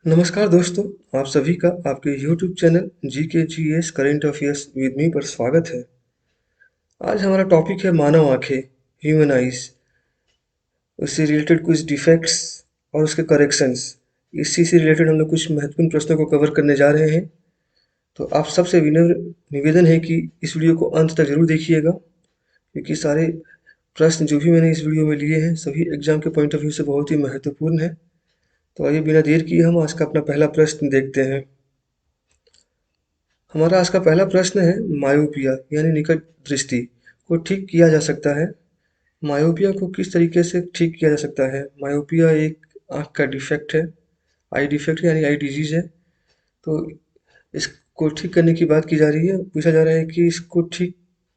नमस्कार दोस्तों, आप सभी का आपके YouTube channel GKGS current affairs with me पर स्वागत है। आज हमारा टॉपिक है मानव आंखें, ह्यूमन आइज, उससे रिलेटेड कुछ डिफेक्ट्स और उसके करेक्शंस। इसी से रिलेटेड हम लोग कुछ महत्वपूर्ण प्रश्नों को कवर करने जा रहे हैं। तो आप सबसे विनम्र निवेदन है कि इस वीडियो को अंत तक जरूर देखिएगा, क्योंकि सारे प्रश्न जो भी मैंने इस वीडियो में लिए हैं सभी एग्जाम के पॉइंट ऑफ व्यू से बहुत ही महत्वपूर्ण है। तो आइए बिना देर किए हम आज का अपना पहला प्रश्न देखते हैं। हमारा आज का पहला प्रश्न है, मायोपिया यानी निकट दृष्टि को ठीक किया जा सकता है। मायोपिया को किस तरीके से ठीक किया जा सकता है? मायोपिया एक आंख का डिफेक्ट है, आई डिफेक्ट यानी आई डिजीज है। तो इसको ठीक करने की बात की जा रही है। पूछा जा रहा है कि इसको ठीक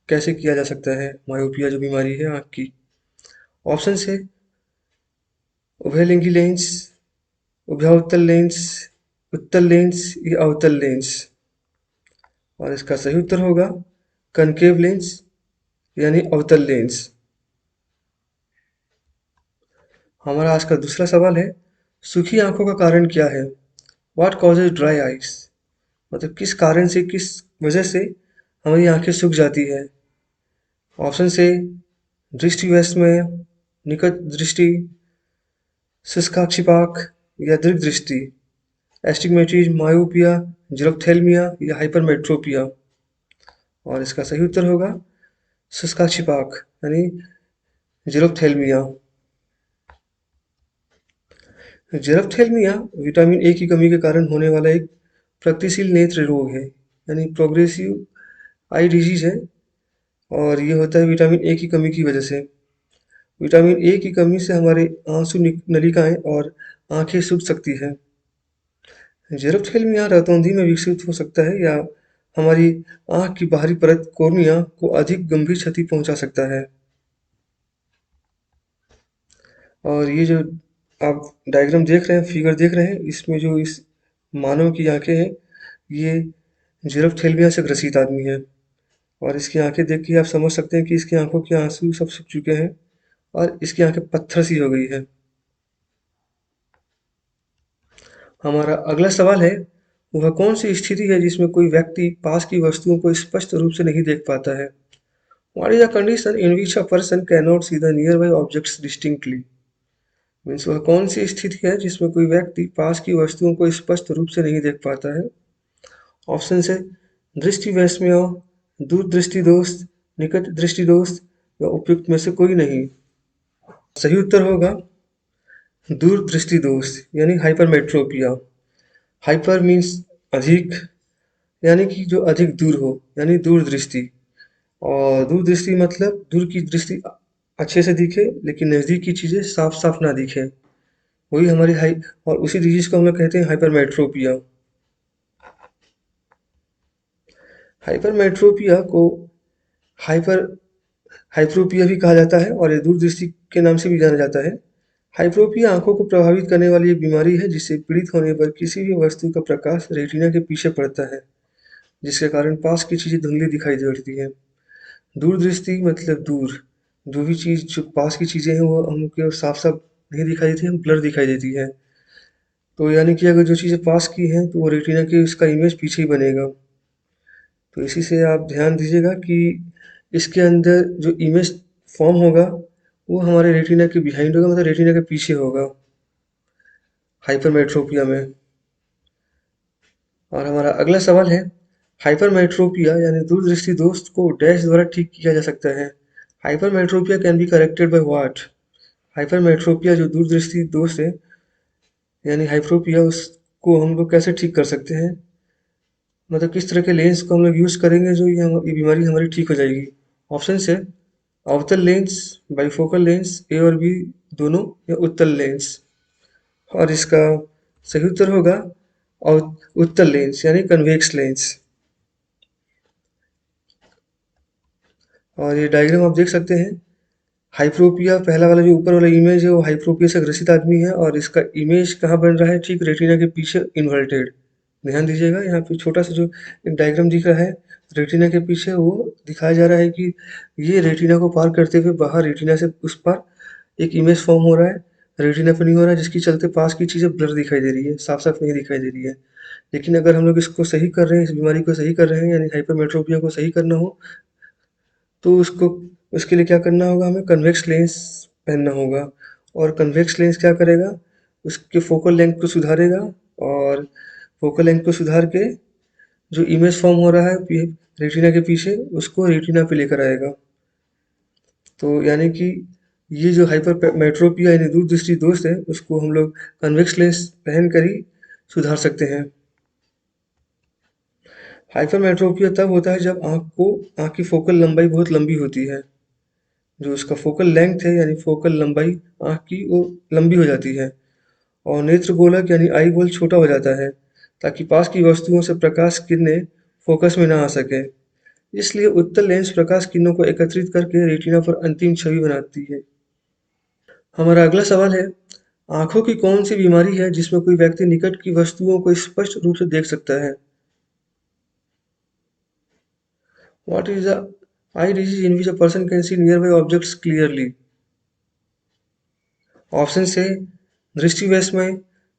कैसे किया जा सकता है, मायोपिया जो बीमारी है आंख की। ऑप्शन है उभयलिंगी लेंस, उभयावतल लेंस, उत्तल लेंस या अवतल लेंस। और इसका सही उत्तर होगा कनकेव लेंस यानी अवतल लेंस। हमारा आज का दूसरा सवाल है, सूखी आंखों का कारण क्या है? What causes dry eyes? मतलब किस कारण से, किस वजह से हमारी आंखें सूख जाती है? ऑप्शन से दृष्टि वैषम्य, निकट दृष्टि, शुष्काक्षिपाक या दीर्घ दृष्टि, एस्टिग्मेटिज्म, मायोपिया, ज़ेरोफ्थेल्मिया या हाइपरमेट्रोपिया। और इसका सही उत्तर होगा शुष्काक्षिपाक यानी ज़ेरोफ्थेल्मिया। ज़ेरोफ्थेल्मिया विटामिन ए की कमी के कारण होने वाला एक प्रगतिशील नेत्र रोग है, यानी प्रोग्रेसिव आई डिजीज है। और ये होता है विटामिन ए की कमी की वजह से। विटामिन ए की कमी से हमारे आंसू नलिकाएं और आंखें सूख सकती है। ज़ेरोफ्थेल्मिया रतौंधी में विकसित हो सकता है या हमारी आंख की बाहरी परत कॉर्निया को अधिक गंभीर क्षति पहुंचा सकता है। और ये जो आप डायग्राम देख रहे हैं, फिगर देख रहे हैं, इसमें जो इस मानव की आंखें हैं, ये ज़ेरोफ्थेल्मिया से ग्रसित आदमी है। और इसकी आंखें देख के आप समझ सकते हैं कि इसकी आंखों के आंसू सब सूख चुके हैं और इसकी आंखें पत्थर सी हो गई है। हमारा अगला सवाल है, वह कौन सी स्थिति है जिसमें कोई व्यक्ति पास की वस्तुओं को स्पष्ट रूप से नहीं देख पाता है? What is the condition in which a person can not see the near by objects distinctly? Means वह कौन सी स्थिति है जिसमें कोई व्यक्ति पास की वस्तुओं को स्पष्ट रूप से नहीं देख पाता है? ऑप्शन है दृष्टि वैषम्य, दूर दृष्टि दोष, निकट दृष्टि दोष या उपयुक्त में से कोई नहीं। सही उत्तर होगा दूर दृष्टि दोष यानी हाइपरमेट्रोपिया। हाइपर मीन्स अधिक, यानी कि जो अधिक दूर हो, यानी दूर दृष्टि। और दूर दृष्टि मतलब दूर की दृष्टि अच्छे से दिखे लेकिन नज़दीक की चीज़ें साफ साफ ना दिखे, वही हमारी हाई। और उसी डिजीज को हम लोग कहते हैं हाइपरमेट्रोपिया। हाइपरमेट्रोपिया को हाइपर हाइप्रोपिया भी कहा जाता है और ये दूरदृष्टि के नाम से भी जाना जाता है। हाइप्रोपिया आंखों को प्रभावित करने वाली एक बीमारी है जिससे पीड़ित होने पर किसी भी वस्तु का प्रकाश रेटिना के पीछे पड़ता है, जिसके कारण पास की चीजें धुंधली दिखाई देती है। दूरदृष्टि मतलब दूर, जो भी चीज जो पास की चीजें हैं वो हमको साफ साफ नहीं दिखाई देती है, ब्लर दिखाई देती है। तो यानी कि अगर जो चीजें पास की हैं तो वो रेटिना के उसका इमेज पीछे ही बनेगा। तो इसी से आप ध्यान दीजिएगा कि इसके अंदर जो इमेज फॉर्म होगा वो हमारे रेटिना के बिहाइंड होगा, मतलब रेटिना के पीछे होगा हाइपरमेट्रोपिया में। और हमारा अगला सवाल है, हाइपरमेट्रोपिया यानी दूरदृष्टि दोष को डैश द्वारा ठीक किया जा सकता है। Hypermetropia can be corrected by what? Hypermetropia जो दूरदृष्टि दोष है यानी हाइप्रोपिया, उसको हम लोग कैसे ठीक कर सकते हैं? मतलब किस तरह के लेंस को हम लोग यूज करेंगे जो ये बीमारी हमारी ठीक हो जाएगी? ऑप्शन है अवतल लेंस, बाइफोकल लेंस, ए और बी दोनों, या उत्तल लेंस। और इसका सही उत्तर होगा उत्तल लेंस यानी कन्वेक्स लेंस। और ये डायग्राम आप देख सकते हैं, हाइप्रोपिया पहला वाला जो ऊपर वाला इमेज है वो हाइप्रोपिया से ग्रसित आदमी है और इसका इमेज कहाँ बन रहा है? ठीक रेटिना के पीछे इन्वर्टेड। ध्यान दीजिएगा, यहाँ पे छोटा सा जो एक डायग्राम दिख रहा है रेटिना के पीछे, वो दिखाया जा रहा है कि ये रेटिना को पार करते हुए बाहर रेटिना से उस पार एक इमेज फॉर्म हो रहा है। रेटिना पे नहीं हो रहा है, जिसके चलते पास की चीज़ें ब्लर दिखाई दे रही है, साफ-साफ नहीं दिखाई दे रही है। लेकिन अगर हम लोग इसको सही कर रहे हैं, इस बीमारी को सही कर रहे हैं, यानी हाइपरमेट्रोपिया को सही करना हो, तो उसको उसके लिए क्या करना होगा, हमें कन्वेक्स लेंस पहनना होगा। और कन्वेक्स लेंस क्या करेगा, उसके फोकल लेंथ को सुधारेगा, और फोकल लेंथ को सुधार के जो इमेज फॉर्म हो रहा है रेटिना के पीछे, उसको रेटिना पे लेकर आएगा। तो यानी कि ये जो हाइपर मेट्रोपिया यानी दूरदृष्टि दोष है, उसको हम लोग कन्वेक्स लेंस पहन कर ही सुधार सकते हैं। हाइपर मेट्रोपिया तब होता है जब आँख की फोकल लंबाई बहुत लंबी होती है। जो उसका फोकल लेंथ है यानी फोकल लंबाई आँख की, वो लंबी हो जाती है, और नेत्र गोलक यानी आई बॉल छोटा हो जाता है, ताकि पास की वस्तुओं से प्रकाश किरणें फोकस में ना आ सके। इसलिए उत्तल लेंस प्रकाश किरणों को एकत्रित करके रेटिना पर अंतिम छवि बनाती है। हमारा अगला सवाल है, आंखों की कौन सी बीमारी है जिसमें कोई व्यक्ति निकट की वस्तुओं को स्पष्ट रूप से देख सकता है? What is the eye disease in which a person can see nearby objects clearly? Option से दृष्टि वैषम्य,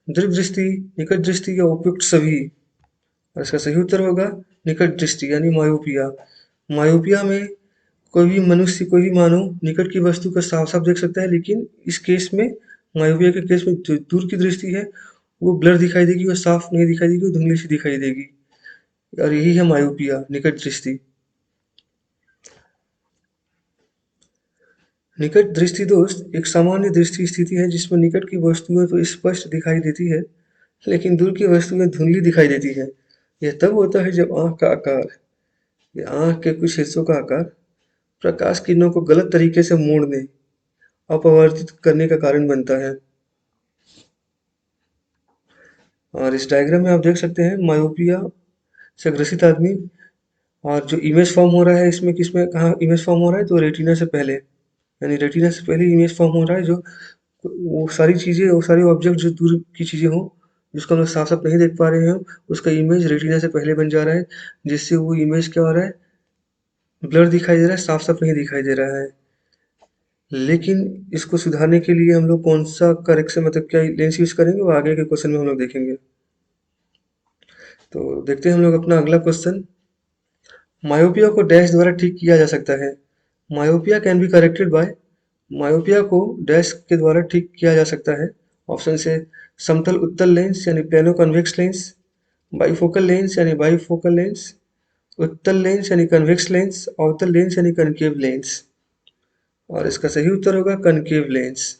दीर्घ दृष्टि, निकट दृष्टि या उपयुक्त सभी। और इसका सही उत्तर होगा निकट दृष्टि यानी मायोपिया। मायोपिया में कोई भी मानव निकट की वस्तु को साफ साफ देख सकता है, लेकिन इस केस में, मायोपिया के केस में, जो दूर की दृष्टि है वो ब्लर दिखाई देगी, वो साफ नहीं दिखाई देगी, वो धुंधली सी दिखाई देगी। और यही है मायोपिया, निकट दृष्टि। निकट दृष्टि दोष एक सामान्य दृष्टि स्थिति है जिसमें निकट की वस्तुएं तो स्पष्ट दिखाई देती है, लेकिन दूर की वस्तुएं धुंधली दिखाई देती है। यह तब होता है जब आंख का आकार या आंख के कुछ हिस्सों का आकार प्रकाश किरणों को गलत तरीके से मोड़ने, अपवर्तित करने का कारण बनता है। और इस डायग्राम में आप देख सकते हैं मायोपिया से ग्रसित आदमी, और जो इमेज फॉर्म हो रहा है इसमें, किसमें कहाँ इमेज फॉर्म हो रहा है, तो रेटिना से पहले, यानी रेटिना से पहले इमेज फॉर्म हो रहा है। जो वो सारी ऑब्जेक्ट जो दूर की चीज़ें हों, जिसको हम लोग साफ-साफ नहीं देख पा रहे हो, उसका इमेज रेटिना से पहले बन जा रहा है, जिससे वो इमेज क्या हो रहा है, ब्लर दिखाई दे रहा है, साफ-साफ नहीं दिखाई दे रहा है। लेकिन इसको सुधारने के लिए हम लोग कौन-सा करेक्शन, मतलब क्या लेंस यूज़ करेंगे, वो आगे के क्वेश्चन में हम लोग देखेंगे। तो देखते हैं हम लोग अपना अगला क्वेश्चन। मायोपिया को डैश द्वारा ठीक किया जा सकता है। Myopia can be corrected bye, myopia को डैश के द्वारा ठीक किया जा सकता है। ऑप्शन से समतल उत्तल लेंस यानी plano convex lens, bifocal lens यानी बाइफोकल लेंस, उत्तल लेंस यानी कन्वेक्स लेंस, अवतल लेंस यानी कनकेव लेंस। और इसका सही उत्तर होगा कनकेव लेंस।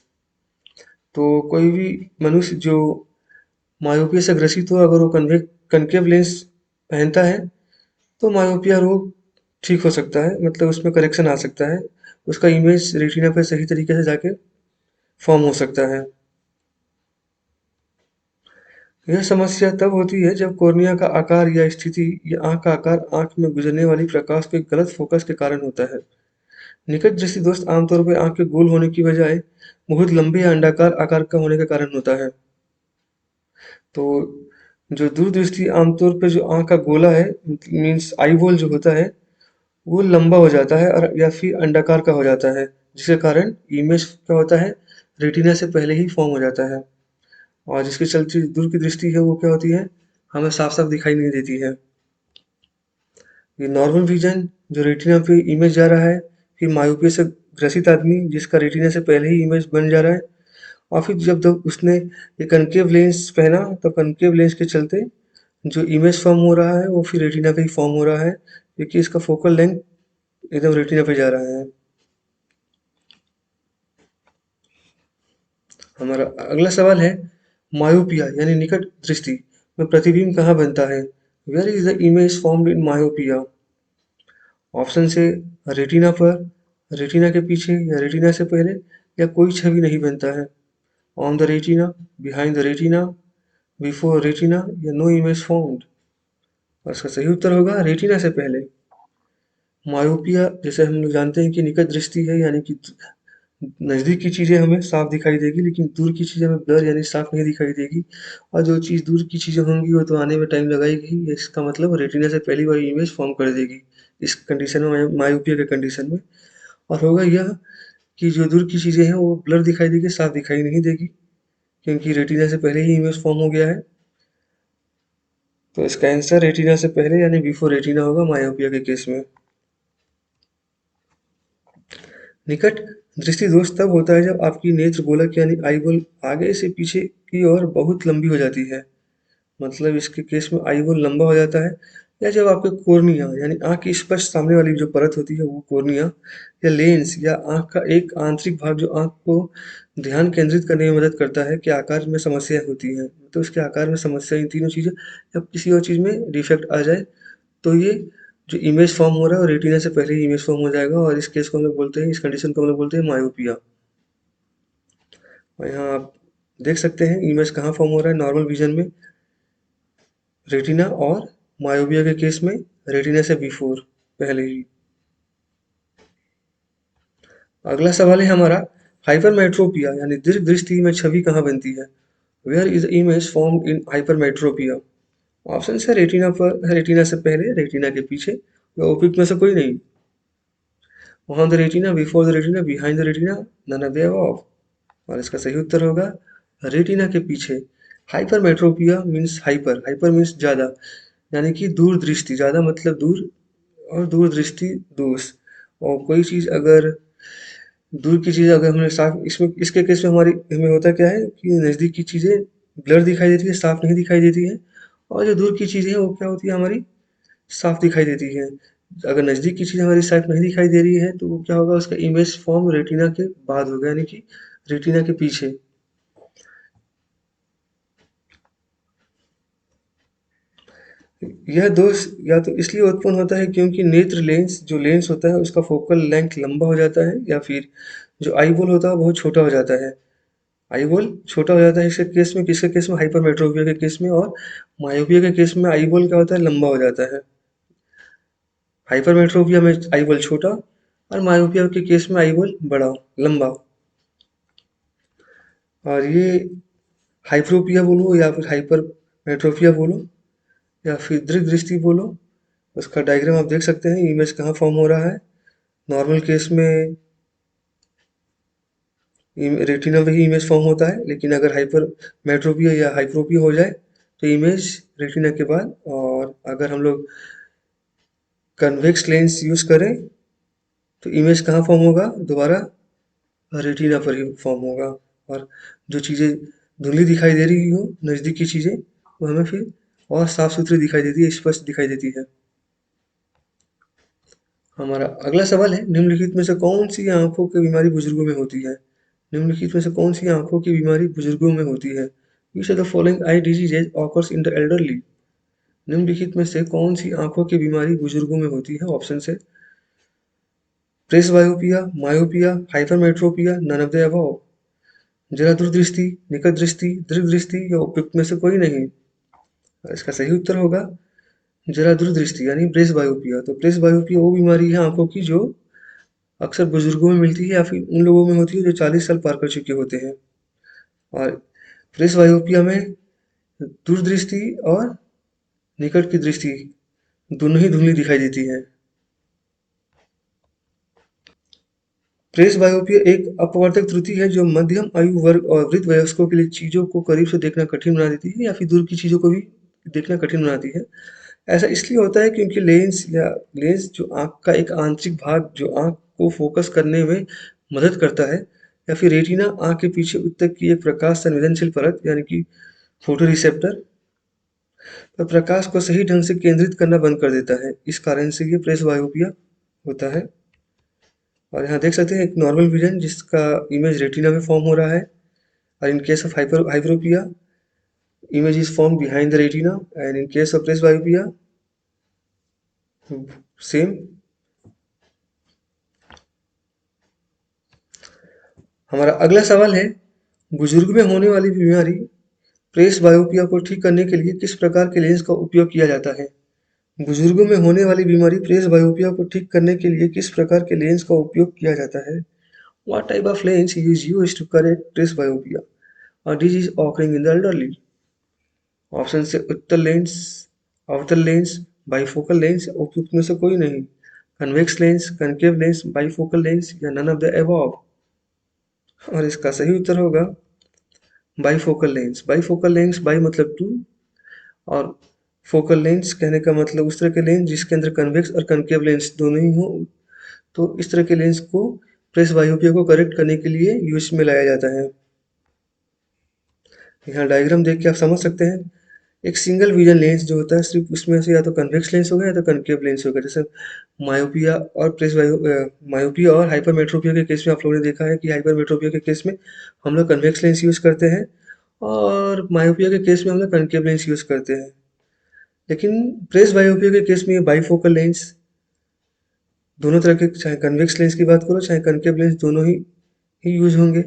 तो कोई भी मनुष्य जो मायोपिया से ग्रसित हो, अगर वो कनकेव लेंस पहनता है, तो मायोपिया रोग ठीक हो सकता है, मतलब उसमें करेक्शन आ सकता है, उसका इमेज रेटिना पे सही तरीके से जाके फॉर्म हो सकता है। यह समस्या तब होती है जब कॉर्निया का आकार या स्थिति या आंख का आकार आंख में गुजरने वाली प्रकाश के गलत फोकस के कारण होता है। निकट दृष्टि दोष आमतौर पर आंख के गोल होने की बजाय बहुत लंबे या अंडाकार आकार का होने के कारण होता है। तो जो दूरदृष्टि आमतौर पे जो आंख का गोला है, मीन्स आई बॉल जो होता है, वो लंबा हो जाता है और या फिर अंडाकार का हो जाता है, जिसके कारण इमेज क्या होता है, रेटिना से पहले ही फॉर्म हो जाता है, और जिसके चलते दूर की दृष्टि है वो क्या होती है, हमें साफ साफ दिखाई नहीं देती है। ये नॉर्मल विजन जो रेटिना पे इमेज जा रहा है, फिर मायोपिया से ग्रसित आदमी जिसका रेटिना से पहले ही इमेज बन जा रहा है, और फिर जब तक उसने ये कनकेव लेंस पहना, तो कनकेव लेंस के चलते जो इमेज फॉर्म हो रहा है वो फिर रेटिना पे ही फॉर्म हो रहा है, क्योंकि इसका फोकल लेंथ एकदम रेटिना पे जा रहा है। हमारा अगला सवाल है, मायोपिया यानी निकट दृष्टि में प्रतिबिंब कहाँ बनता है? Where is the image formed in myopia? Option से रेटिना पर, रेटिना के पीछे या रेटिना से पहले, या कोई छवि नहीं बनता है। On the retina, behind the retina, before retina, या नो इमेज फॉर्म्ड। और इसका सही उत्तर होगा रेटिना से पहले। मायोपिया जैसे हम लोग जानते हैं कि निकट दृष्टि है, यानी कि नज़दीक की चीज़ें हमें साफ दिखाई देगी, लेकिन दूर की चीज़ें हमें ब्लर यानी साफ नहीं दिखाई देगी, और जो चीज़ दूर की चीज़ें होंगी वो तो आने में टाइम लगाएगी, इसका मतलब रेटिना से पहली बार इमेज फॉर्म कर देगी इस कंडीशन में, मायोपिया के कंडीशन में। और होगा यह कि जो दूर की चीज़ें हैं वो ब्लर दिखाई देगी, साफ दिखाई नहीं देगी, क्योंकि रेटिना से पहले ही इमेज फॉर्म हो गया है। तो इसका आंसर रेटिना से पहले यानी बिफोर रेटिना होगा मायोपिया के केस में। निकट दृष्टि दोष तब होता है जब आपकी नेत्र गोलक यानी आई बॉल आगे से पीछे की ओर बहुत लंबी हो जाती है। मतलब इसके केस में आई बॉल लंबा हो जाता है, या जब आपके कोर्निया यानी आंख की स्पष्ट सामने वाली जो परत होती है वो कोर्निया, या लेंस या आंख का एक आंतरिक भाग जो आंख को ध्यान केंद्रित करने में मदद करता है के आकार में समस्या होती है। तो इसके आकार में समस्या इन तीनों चीज़ें, जब किसी और चीज़ में डिफेक्ट आ जाए तो ये जो इमेज फॉर्म हो रहा है वो रेटिना से पहले ही इमेज फॉर्म हो जाएगा, और इस केस को हम लोग बोलते हैं, इस कंडीशन को हम लोग बोलते हैं मायोपिया। और यहाँ आप देख सकते हैं इमेज कहाँ फॉर्म हो रहा है, नॉर्मल विजन में रेटिना, और मायोपिया के केस में रेटिना से बिफोर पहले ही। अगला सवाल है हमारा, हाइपरमेट्रोपिया यानी दीर्घ दृष्टि में छवि कहाँ बनती है? Where is image formed in hypermetropia? Option है रेटिना पर, रेटिना से पहले, रेटिना के पीछे, या उपयुक्त में से कोई नहीं। On the retina, before the retina, behind the retina, none of the above. और इसका सही उत्तर होगा रेटिना के पीछे। Hypermetropia means hyper, hyper means ज़्यादा, यानी कि दूर दृष्टि, ज़्यादा मतलब दूर, और दूर दृष्टि दोष। और कोई चीज़ अगर दूर की चीज़ अगर हमें साफ, इसमें इसके केस में हमारी हमें होता क्या है कि नज़दीक की चीज़ें ब्लर दिखाई देती है, साफ नहीं दिखाई देती है, और जो दूर की चीज़ें हैं वो क्या होती है, हमारी साफ दिखाई देती है। अगर नज़दीक की चीज़ हमारी साफ नहीं दिखाई दे रही है तो वो क्या होगा, उसका इमेज फॉर्म रेटिना के बाद होगा, यानी कि रेटिना के पीछे। यह दोष या तो इसलिए उत्पन्न होता है क्योंकि नेत्र लेंस, जो लेंस होता है उसका फोकल लेंथ लंबा हो जाता है, या फिर जो आई बॉल होता है बहुत छोटा हो जाता है। आई बॉल छोटा हो जाता है इसके केस में, किसके केस में, हाइपरमेट्रोपिया के केस में, और मायोपिया के केस में आई बॉल क्या होता है, लंबा हो जाता है। हाइपरमेट्रोपिया में आई बॉल छोटा, और मायोपिया के केस में आई बॉल बड़ा, लंबा। और ये हाइप्रोपिया बोलो या फिर हाइपरमेट्रोपिया बोलो या फिर दीर्घ दृष्टि बोलो, उसका डायग्राम आप देख सकते हैं, इमेज कहाँ फॉर्म हो रहा है। नॉर्मल केस में रेटिना में ही इमेज फॉर्म होता है, लेकिन अगर हाइपरमेट्रोपिया या हाइप्रोपिया हो जाए तो इमेज रेटिना के बाद, और अगर हम लोग कन्वेक्स लेंस यूज करें तो इमेज कहाँ फॉर्म होगा, दोबारा रेटिना पर ही फॉर्म होगा। और जो चीज़ें धुंधली दिखाई दे रही हो, नज़दीक की चीज़ें, वो हमें फिर और साफ सुथरी दिखाई देती है, स्पष्ट दिखाई देती है। हमारा अगला सवाल है, निम्नलिखित में से कौन सी आंखों की बीमारी बुजुर्गों में होती है? निम्नलिखित में से कौन सी आंखों की बीमारी बुजुर्गों में होती है? Which of the following I diseases occurs in the elderly? निम्नलिखित में से कौन सी आंखों की बीमारी बुजुर्गों में होती है? ऑप्शन है presbyopia, myopia, hypermetropia, none of the above. जरा दूरदृष्टि, निकट दृष्टि, दीर्घ दृष्टि, या उपयुक्त में से कोई नहीं। इसका सही उत्तर होगा जरा दूरदृष्टि यानी प्रेस बायोपिया। तो प्रेस बायोपिया वो बीमारी है आंखों की जो अक्सर बुजुर्गों में मिलती है, या फिर उन लोगों में होती है जो 40 साल पार कर चुके होते हैं। और प्रेस बायोपिया में दूरदृष्टि और निकट की दृष्टि दोनों ही धुंधली दिखाई देती है। प्रेस बायोपिया एक अपवर्तक त्रुटि है जो मध्यम आयु वर्ग और वृद्ध वयस्कों के लिए चीजों को करीब से देखना कठिन बना देती है, या फिर दूर की चीजों को भी देखना कठिन बनाती है। ऐसा इसलिए होता है क्योंकि लेंस जो आंख का एक आंतरिक भाग जो आंख को फोकस करने में मदद करता है, या फिर रेटिना आंख के पीछे उत्तक की एक प्रकाश संवेदनशील परत यानी कि फोटो रिसेप्टर पर प्रकाश को सही ढंग से केंद्रित करना बंद कर देता है। इस कारण से ये प्रेस बायोपिया होता है। और यहाँ देख सकते हैं एक नॉर्मल विजन जिसका इमेज रेटिना में फॉर्म हो रहा है, और in case of hyperopia image is formed behind the retina, and in case of presbyopia same. हमारा अगला सवाल है, बुजुर्ग में होने वाली बीमारी प्रेस बायोपिया को ठीक करने के लिए किस प्रकार के लेंस का उपयोग किया जाता है? बुजुर्गों में होने वाली बीमारी प्रेस बायोपिया को ठीक करने के लिए किस प्रकार के लेंस का उपयोग किया जाता है? What type of lens is used to correct presbyopia? A disease occurring in the elderly? Option से उत्तर लेंस, अवतल लेंस, बाइफोकल लेंस, उपयुक्त में से कोई नहीं। Convex lens, concave lens, bifocal lens, या नन ऑफ द अबव। और इसका सही उत्तर होगा bifocal lens. Bifocal lens, by मतलब टू, और फोकल लेंस कहने का मतलब उस तरह के लेंस जिसके अंदर कन्वेक्स और कनकेव लेंस दोनों ही हो। तो इस तरह के लेंस को प्रेस बायोपिया को करेक्ट करने के लिए यूज में लाया जाता है। यहाँ डायग्राम देख के आप समझ सकते हैं, एक सिंगल विजन लेंस जो होता है सिर्फ उसमें से या तो कन्वेक्स लेंस होगा या तो कनकेव लेंस होगा। जैसे मायोपिया और मायोपिया और हाइपरमेट्रोपिया के केस में आप लोगों ने देखा है कि हाइपरमेट्रोपिया के केस में हम लोग कन्वेक्स लेंस यूज करते हैं, और मायोपिया के केस में हम लोग कनकेव लेंस यूज करते हैं। लेकिन प्रेस बायोपिया के केस में ये बाईफोकल लेंस दोनों तरह के, चाहे कन्वेक्स लेंस की बात करो चाहे कनकेव लेंस, दोनों ही यूज होंगे।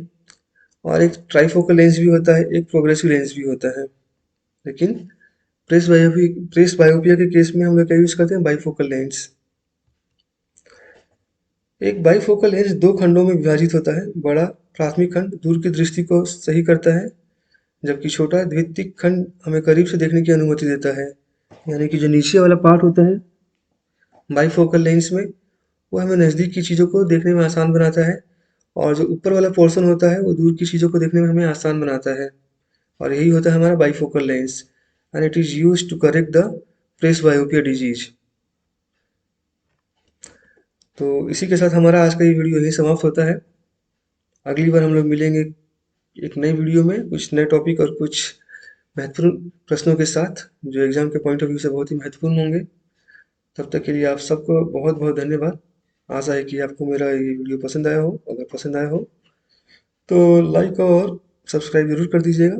और एक ट्राइफोकल लेंस भी होता है, एक प्रोग्रेसिव लेंस भी होता है। लेकिन प्रेस बायोपिया के केस में हम लोग क्या यूज करते हैं, बाईफोकल लेंस। एक बाईफोकल लेंस दो खंडों में विभाजित होता है। बड़ा प्राथमिक खंड दूर की दृष्टि को सही करता है, जबकि छोटा द्वितीयक खंड हमें करीब से देखने की अनुमति देता है। यानी कि जो नीचे वाला पार्ट होता है बाईफोकल लेंस में, वो हमें नज़दीक की चीज़ों को देखने में आसान बनाता है, और जो ऊपर वाला पोर्शन होता है वो दूर की चीज़ों को देखने में हमें आसान बनाता है। और यही होता है हमारा bifocal lens, and it is used to correct the presbyopia disease. तो इसी के साथ हमारा आज का ये वीडियो यही समाप्त होता है। अगली बार हम लोग मिलेंगे एक नई वीडियो में कुछ नए टॉपिक और कुछ महत्वपूर्ण प्रश्नों के साथ, जो एग्जाम के पॉइंट ऑफ व्यू से बहुत ही महत्वपूर्ण होंगे। तब तक के लिए आप सबको बहुत बहुत धन्यवाद। आशा है कि आपको मेरा ये वीडियो पसंद आया हो। अगर पसंद आया हो तो लाइक और सब्सक्राइब जरूर कर दीजिएगा।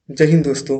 जय हिंद दोस्तों।